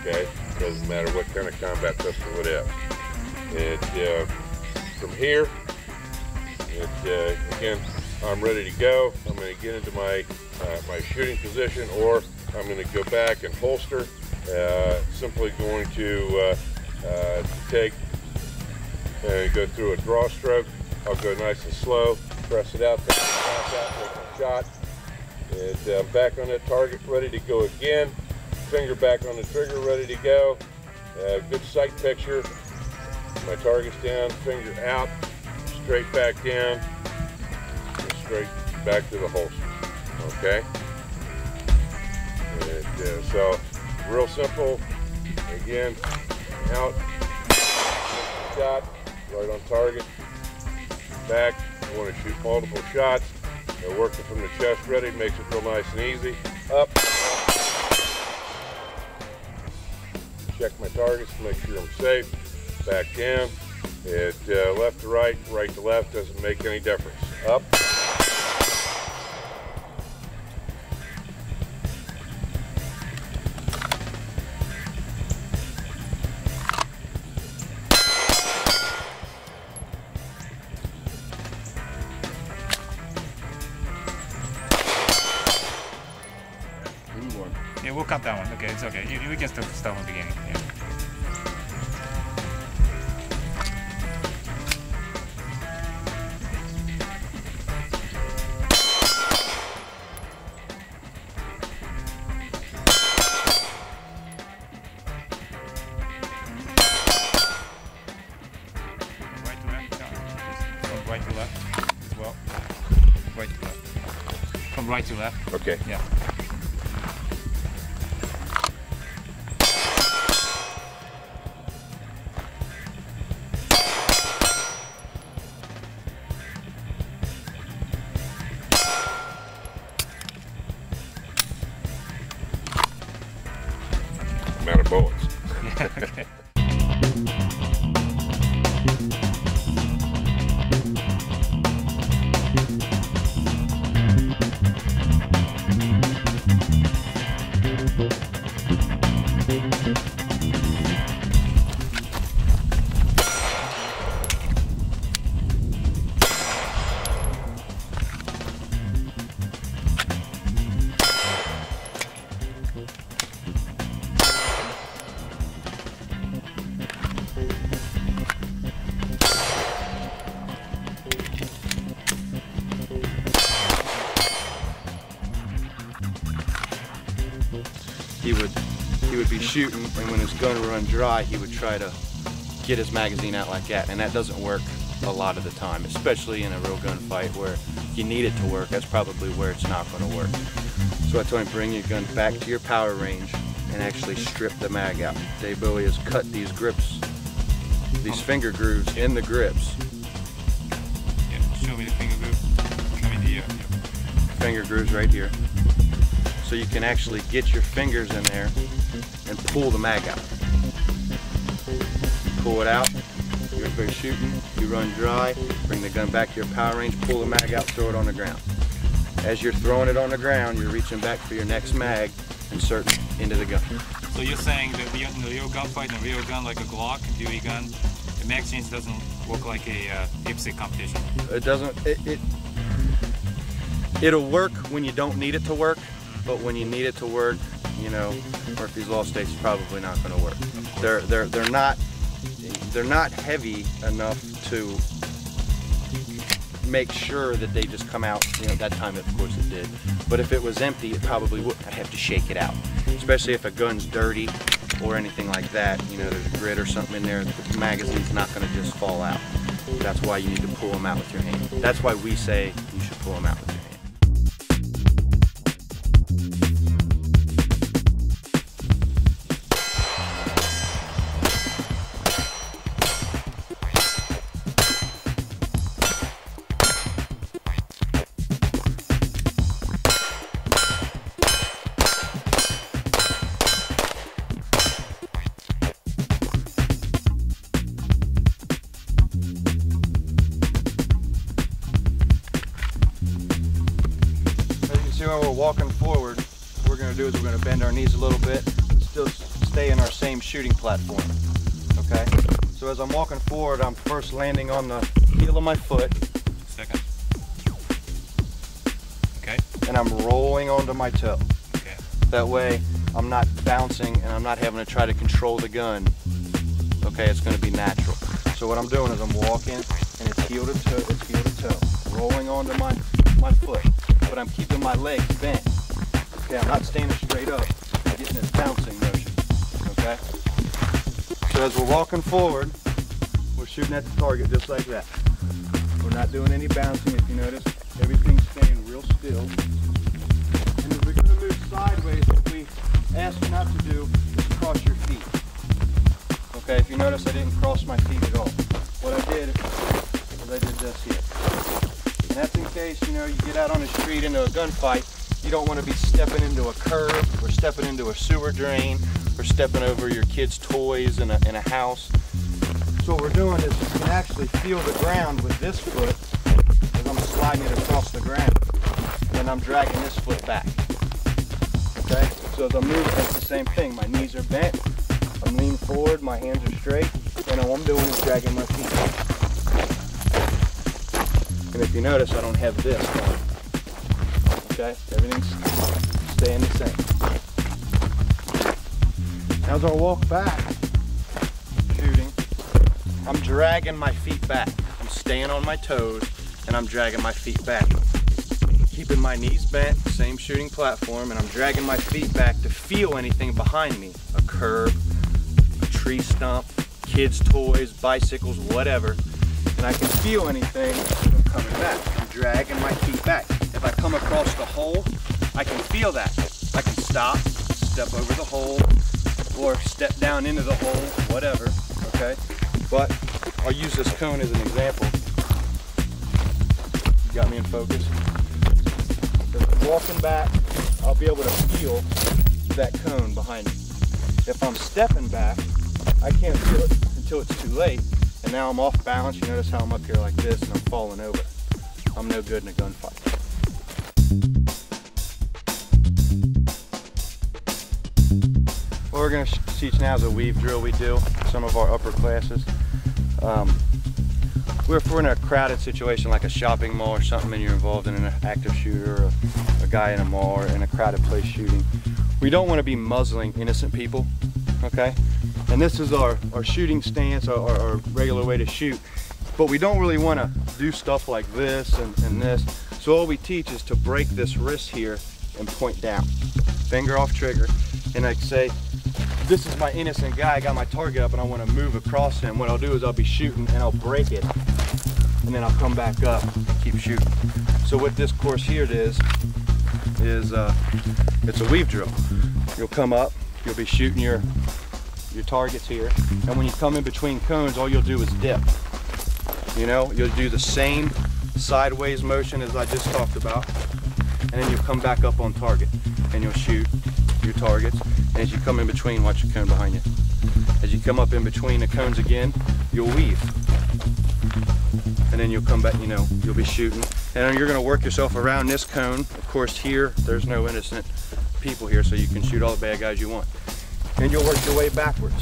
okay? Doesn't matter what kind of combat pistol it is. From here, again, I'm ready to go. I'm going to get into my my shooting position, or I'm going to go back and holster. Simply going to take and go through a draw stroke. I'll go nice and slow, press it out, take my shot. And back on that target, ready to go again. Finger back on the trigger, ready to go. Good sight picture. My target's down, finger out, straight back down, and straight back to the holster. Okay? And, so, real simple. Again, out, shot, right on target, back. I want to shoot multiple shots. Working from the chest ready, makes it real nice and easy. Up. Check my targets to make sure I'm safe. Back down. Left to right, right to left, doesn't make any difference. Up. Yeah, we'll cut that one. Okay, it's okay. We can start from the beginning. Yeah. Right to left. No. From right to left as well. Right to left. From right to left. Okay. Yeah. I'm out of bullets. Yeah, okay. He would be shooting, and when his gun would run dry, he would try to get his magazine out like that, and that doesn't work a lot of the time, especially in a real gunfight where you need it to work. That's probably where it's not going to work. So I told him, bring your gun back to your power range and actually strip the mag out. David Bowie has cut these grips, these finger grooves in the grips. Yeah, show me the finger groove. Show me the Finger grooves right here. So you can actually get your fingers in there and pull the mag out. You pull it out, you're shooting, you run dry, bring the gun back to your power range, pull the mag out, throw it on the ground. As you're throwing it on the ground, you're reaching back for your next mag, insert it into the gun. So you're saying that in the real gunfight, in a real gun like a Glock, BB gun, the mag change doesn't work like a IPSC competition? It doesn't, it'll work when you don't need it to work, but when you need it to work, you know, Murphy's Law states it's probably not going to work. They're not heavy enough to make sure that they just come out. You know, that time of course it did. But if it was empty, it probably would. I'd have to shake it out, especially if a gun's dirty or anything like that. You know, there's a grit or something in there. The magazine's not going to just fall out. That's why you need to pull them out with your hand. That's why we say you should pull them out with your hand. See, when we're walking forward, what we're going to do is we're going to bend our knees a little bit, still stay in our same shooting platform, okay? So as I'm walking forward, I'm first landing on the heel of my foot. Second. Okay. And I'm rolling onto my toe. Okay. That way, I'm not bouncing and I'm not having to try to control the gun. Okay, it's gonna be natural. So what I'm doing is I'm walking and it's heel to toe, rolling onto my foot, but I'm keeping my legs bent. Okay, I'm not standing straight up, I'm getting this bouncing motion, okay? So as we're walking forward, we're shooting at the target just like that. We're not doing any bouncing, if you notice. Everything's staying real still. And if we're gonna move sideways, what we ask you not to do is cross your feet. Okay, if you notice, I didn't cross my feet at all. What I did is I did this here. And that's in case, you know, you get out on the street into a gunfight, you don't want to be stepping into a curb or stepping into a sewer drain or stepping over your kids' toys in a house. So what we're doing is you can actually feel the ground with this foot as I'm sliding it across the ground. And I'm dragging this foot back. Okay? So as I move, it's the same thing. My knees are bent. I'm leaning forward, my hands are straight, and all I'm doing is dragging my feet. And if you notice, I don't have this going. Okay? Everything's staying the same. As I walk back, shooting, I'm dragging my feet back. I'm staying on my toes, and I'm dragging my feet back. Keeping my knees bent, same shooting platform, and I'm dragging my feet back to feel anything behind me. A curb, a tree stump, kids' toys, bicycles, whatever. And I can feel anything as I'm coming back. I'm dragging my feet back. If I come across the hole, I can feel that. I can stop, step over the hole, or step down into the hole, whatever, okay? But I'll use this cone as an example. You got me in focus? Walking back, I'll be able to feel that cone behind me. If I'm stepping back, I can't feel it until it's too late, and now I'm off balance. You notice how I'm up here like this and I'm falling over. I'm no good in a gunfight. What we're going to teach now is a weave drill we do, some of our upper classes. If we're in a crowded situation like a shopping mall or something and you're involved in an active shooter or a guy in a mall or in a crowded place shooting, we don't want to be muzzling innocent people, okay? And this is our shooting stance, our regular way to shoot. But we don't really want to do stuff like this and this. So all we teach is to break this wrist here and point down. Finger off trigger. And like say, this is my innocent guy, I got my target up and I want to move across him. What I'll do is I'll be shooting and I'll break it. And then I'll come back up and keep shooting. So what this course here is it's a weave drill. You'll come up, you'll be shooting your targets here, and when you come in between cones, all you'll do is dip. You know, you'll do the same sideways motion as I just talked about, and then you'll come back up on target, and you'll shoot your targets, and as you come in between, watch your cone behind you. As you come up in between the cones again, you'll weave. And then you'll come back, you know, you'll be shooting. And you're gonna work yourself around this cone. Of course here, there's no innocent people here, so you can shoot all the bad guys you want. And you'll work your way backwards.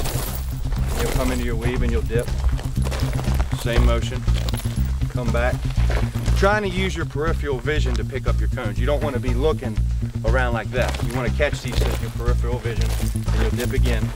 And you'll come into your weave and you'll dip. Same motion, come back. Trying to use your peripheral vision to pick up your cones. You don't wanna be looking around like that. You wanna catch these with your peripheral vision, and you'll dip again.